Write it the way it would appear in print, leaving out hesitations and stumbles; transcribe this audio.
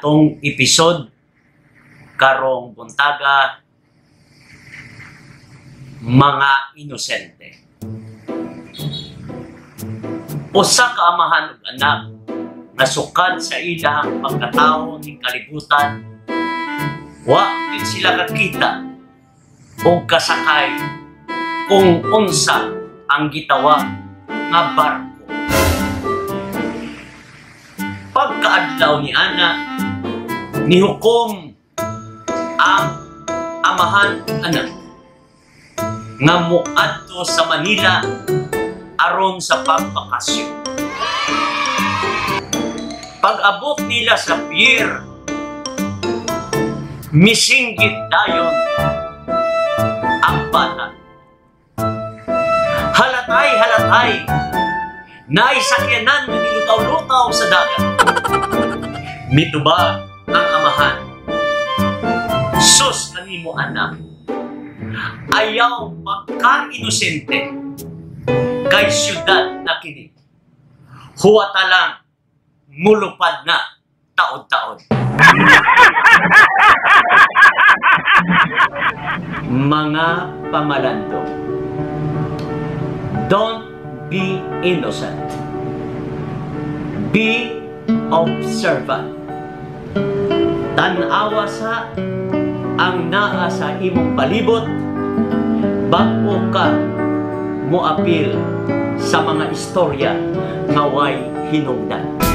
atong episode karong buntaga, mga inosente. Usa ka amahan ug anak nga sukad sa ilang pagkatawo ning kalibutan, wa gid sila kakita o kasakay kung unsa ang gitawag nga barko. Pagkaadlaw ni ana, nihukom ang amahan anak nga moadto sa Manila aron sa pagbakasyon. Pag-abot nila sa pier, misinggit dayon ang bata. Halatay, naisakyanan na nilutaw-lutaw sa dagat. Mitubag ang amahan. Sus kanimo anak, ayaw magka-inosente kay syudad na kini. Huwata lang, mulupad na taon-taon. Mga pamalando, don't be innocent. Be observant. Tanawa sa ang naa sa imong palibot bago ka moapil sa mga istorya nga way hinungdan.